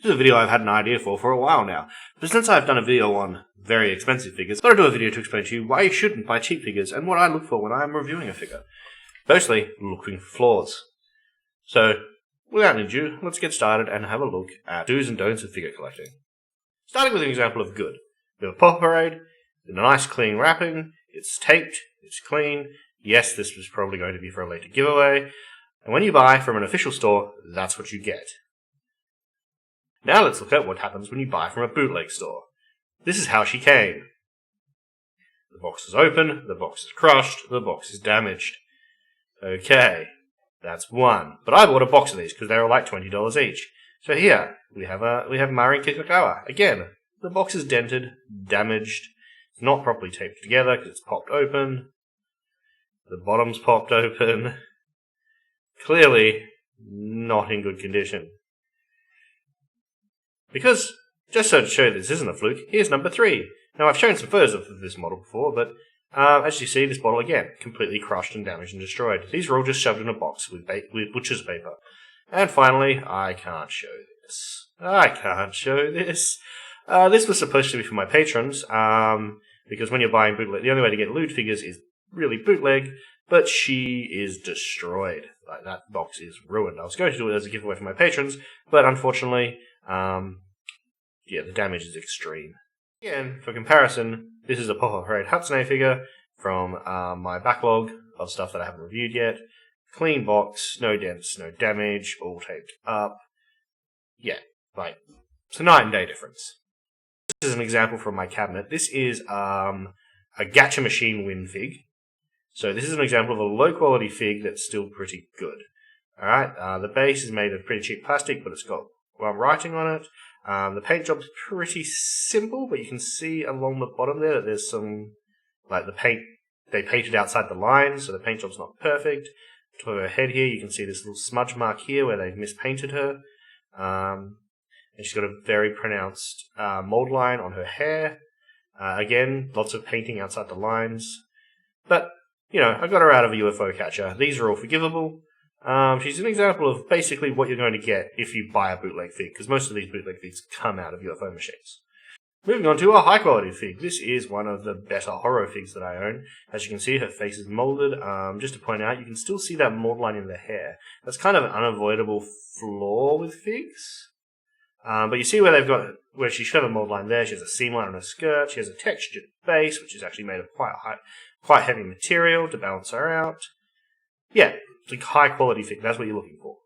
This is a video I've had an idea for a while now, but since I've done a video on very expensive figures, I thought I'd do a video to explain to you why you shouldn't buy cheap figures and what I look for when I'm reviewing a figure. Firstly, looking for flaws. So, without any ado, let's get started and have a look at do's and don'ts of figure collecting. Starting with an example of good. We have a Pop Parade, with a nice clean wrapping, it's taped, it's clean. Yes, this was probably going to be for a later giveaway, and when you buy from an official store, that's what you get. Now let's look at what happens when you buy from a bootleg store. This is how she came. The box is open, the box is crushed, the box is damaged. Okay, that's one. But I bought a box of these because they were like $20 each. So here, we have Marin Kikukawa. Again, the box is dented, damaged, it's not properly taped together because it's popped open. The bottom's popped open. Clearly, not in good condition. Because, just so to show this isn't a fluke, here's number 3. Now, I've shown some photos of this model before, but as you see, this bottle again, completely crushed and damaged and destroyed. These are all just shoved in a box with butcher's paper. And finally, I can't show this. This was supposed to be for my patrons, because when you're buying bootleg, the only way to get lewd figures is really bootleg, but she is destroyed. Like, that box is ruined. I was going to do it as a giveaway for my patrons, but unfortunately, the damage is extreme. Again, for comparison, this is a Pop Parade Hatsune figure from my backlog of stuff that I haven't reviewed yet. Clean box, no dents, no damage, all taped up. Yeah, like, it's a night and day difference. This is an example from my cabinet. This is a Gacha Machine Win fig. So this is an example of a low quality fig that's still pretty good. Alright, the base is made of pretty cheap plastic, but it's got writing on it. The paint job's pretty simple, but you can see along the bottom there that there's some, like, the paint, they painted outside the lines, so the paint job's not perfect. To her head here, you can see this little smudge mark here where they've mispainted her. And she's got a very pronounced mold line on her hair. Again, lots of painting outside the lines. But, you know, I got her out of a UFO catcher. These are all forgivable. She's an example of basically what you're going to get if you buy a bootleg fig, because most of these bootleg figs come out of UFO machines. Moving on to a high quality fig. This is one of the better horror figs that I own. As you can see, her face is molded. Just to point out, you can still see that mold line in the hair. That's kind of an unavoidable flaw with figs. But you see where she should have a mold line there. She has a seam line on her skirt. She has a textured base, which is actually made of quite heavy material to balance her out. Yeah, it's a high quality fig. That's what you're looking for.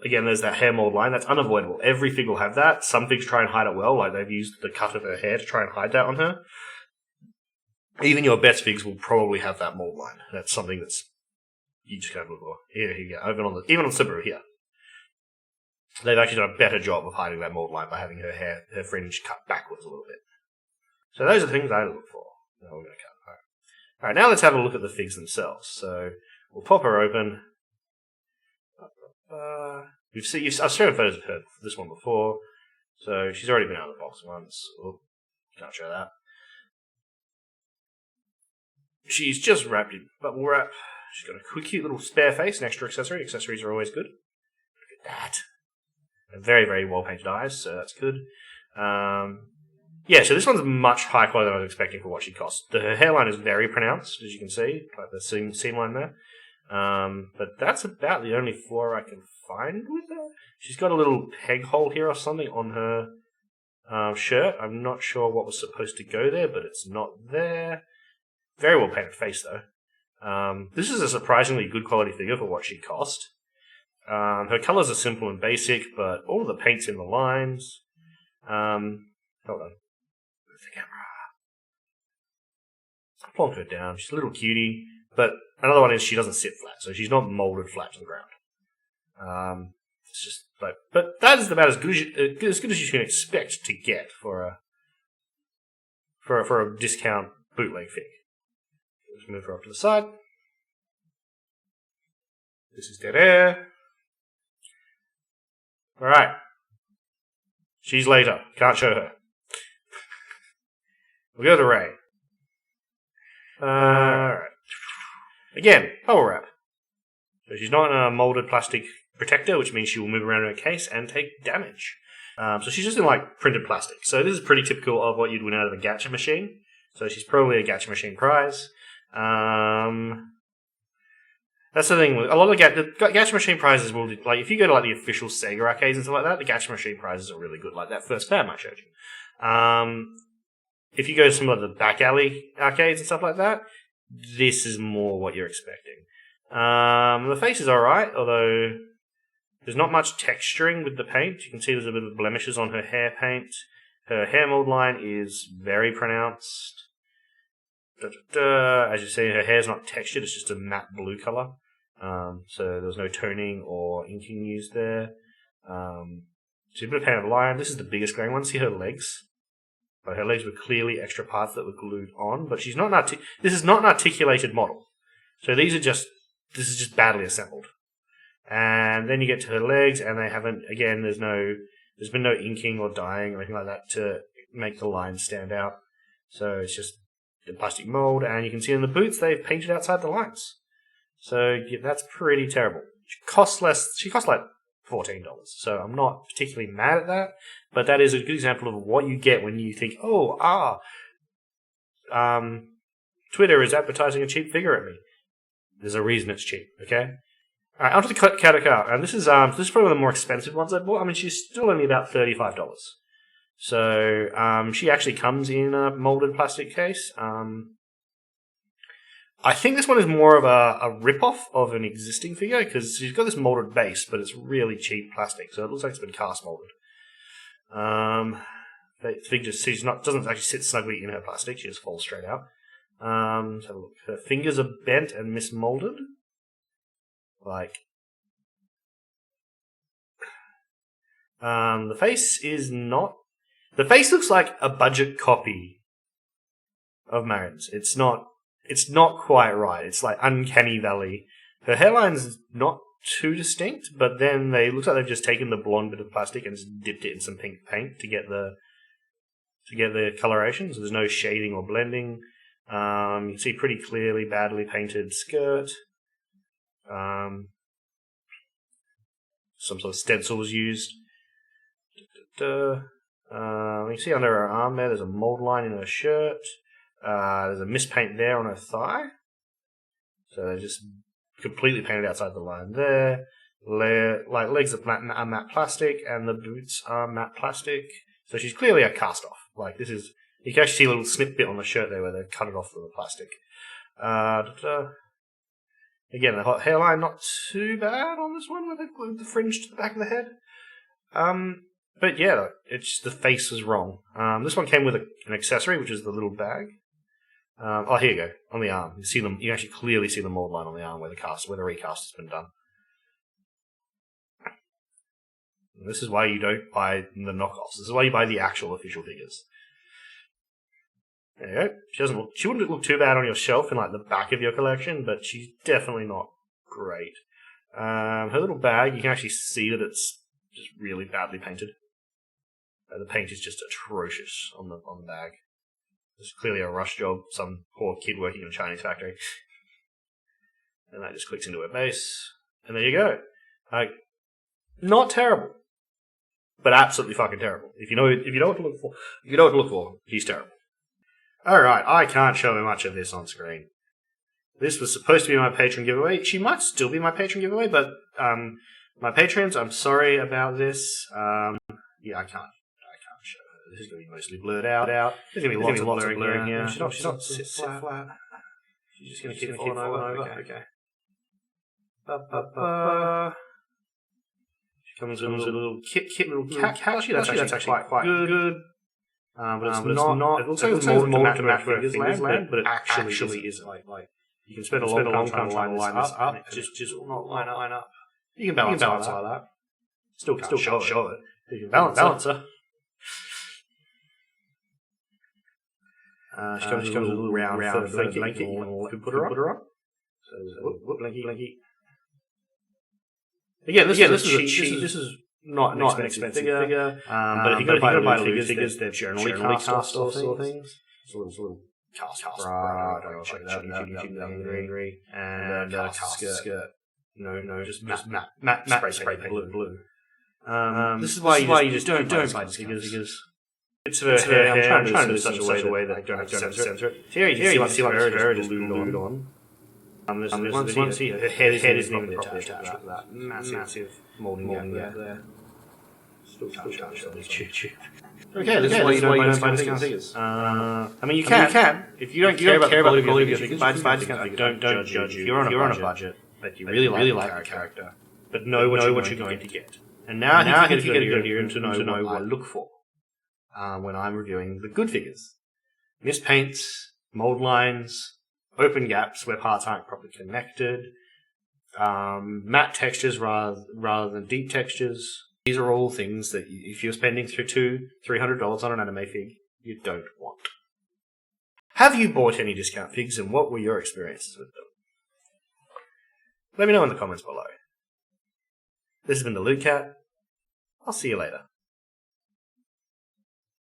Again, there's that hair mold line. That's unavoidable. Every fig will have that. Some figs try and hide it well, like they've used the cut of her hair to try and hide that on her. Even your best figs will probably have that mold line. That's something that's you just gotta look for. Here you go. Even on Subaru here, they've actually done a better job of hiding that mold line by having her fringe cut backwards a little bit. So those are the things I look for. No, we're gonna cut. All right, now let's have a look at the figs themselves. So we'll pop her open. I've shown photos of her for this one before, so she's already been out of the box once. Oh, can't show that. She's just wrapped in bubble wrap. She's got a cute little spare face, an extra accessory. Accessories are always good. Look at that. And very, very well painted eyes, so that's good. Yeah, so this one's much higher quality than I was expecting for what she cost. Her hairline is very pronounced, as you can see, like the seam line there. But that's about the only flaw I can find with her. She's got a little peg hole here or something on her shirt. I'm not sure what was supposed to go there, but it's not there. Very well painted face, though. This is a surprisingly good quality figure for what she cost. Her colours are simple and basic, but all of the paint's in the lines. Hold on. Where's the camera? Plonk her down. She's a little cutie. But another one is she doesn't sit flat, so she's not molded flat to the ground. It's just like, but that is about as good as you can expect to get for a discount bootleg fig. Let's move her up to the side. This is dead air. All right. She's later. Can't show her. We'll go to Ray. Alright. Again, bubble wrap. So she's not in a molded plastic protector, which means she will move around in her case and take damage. So she's just in like printed plastic. So this is pretty typical of what you'd win out of a gacha machine. So she's probably a gacha machine prize. That's the thing. A lot of the gacha machine prizes will, like, if you go to like the official Sega arcades and stuff like that, the gacha machine prizes are really good. Like that first fam I showed you. If you go to some of the back alley arcades and stuff like that, this is more what you're expecting. The face is alright, although there's not much texturing with the paint. You can see there's a bit of blemishes on her hair paint. Her hair mold line is very pronounced. As you see, her hair's not textured, it's just a matte blue colour. So there's no toning or inking used there. She's a bit of paint of line. This is the biggest glaring one. See her legs? But her legs were clearly extra parts that were glued on, but she's not this is not an articulated model. So this is just badly assembled. And then you get to her legs, and they haven't, again, there's been no inking or dyeing or anything like that to make the lines stand out. So it's just the plastic mold, and you can see in the boots, they've painted outside the lines. So yeah, that's pretty terrible. She costs like $14. So I'm not particularly mad at that, but that is a good example of what you get when you think, Twitter is advertising a cheap figure at me. There's a reason it's cheap, okay? Alright, onto the Kataka, and this is probably one of the more expensive ones I bought. I mean, she's still only about $35. So, she actually comes in a molded plastic case. I think this one is more of a rip-off of an existing figure, because she's got this molded base, but it's really cheap plastic, so it looks like it's been cast molded. The figure doesn't actually sit snugly in her plastic, she just falls straight out. Let's have a look. Her fingers are bent and mismolded. Like, the face is not. The face looks like a budget copy of Marion's. It's not quite right. It's like Uncanny Valley. Her hairline's not too distinct, but then looks like they've just taken the blonde bit of plastic and just dipped it in some pink paint to get the coloration. So there's no shading or blending. You can see pretty clearly badly painted skirt. Some sort of stencil was used. You can see under her arm there's a mold line in her shirt. There's a mispaint there on her thigh. So they just completely painted outside the line there. Legs are matte plastic, and the boots are matte plastic. So she's clearly a cast off. Like, this is, you can actually see a little snip bit on the shirt there where they've cut it off with the plastic. Again, the hairline not too bad on this one, where they've glued the fringe to the back of the head. But yeah, it's the face was wrong. This one came with an accessory, which is the little bag. Here you go, on the arm. You can actually clearly see the mold line on the arm where the recast has been done. And this is why you don't buy the knockoffs. This is why you buy the actual official figures. There you go. She wouldn't look too bad on your shelf in like the back of your collection, but she's definitely not great. Her little bag, you can actually see that it's just really badly painted. The paint is just atrocious on the bag. It's clearly a rush job, some poor kid working in a Chinese factory. And that just clicks into her base. And there you go. Not terrible. But absolutely fucking terrible. If you know what to look for, he's terrible. Alright, I can't show much of this on screen. This was supposed to be my Patreon giveaway. She might still be my Patreon giveaway, but my patrons, I'm sorry about this. Yeah, I can't show her. This is going to be mostly blurred out. There's going to be lots of blurring here. She's not sit flat. She's just going to keep falling over. Okay. She comes with a little little cat. Actually, that's actually quite good. But it's not. It looks like it's molded to match where fingers land, but it actually isn't. Like you can spend a long time trying to line this up. It just will not line up. You can balance like that. Still can't show it. You can balance her. She comes with a little round blanket you can put her on. So whoop, blanky. Again, this is not an expensive figure. But if you're going to buy little figures, they're generally cast off sort of things. It's a little cast bra, and a cast skirt. No, just matte spray paint blue. This is why you just don't buy figures. It's for hair. I'm trying to do it in such a way that I don't have to censor it. Here you see like her just glued on. Once see her head isn't even attached to that massive molding gap there. Still can't show this YouTube. Okay, this is why you don't buy discount figures. I mean, you can. If you don't care about the quality of your figures, buy discount figures. Don't judge you. If you're on a budget, but you really like the character, but know what you're going to get. And now I think you get a good idea to know what I look for when I'm reviewing the good figures. Missed paints, mold lines, open gaps where parts aren't properly connected, matte textures rather than deep textures. These are all things that if you're spending $200-$300 on an anime fig, you don't want. Have you bought any discount figs, and what were your experiences with them? Let me know in the comments below. This has been the Loot Cat. I'll see you later.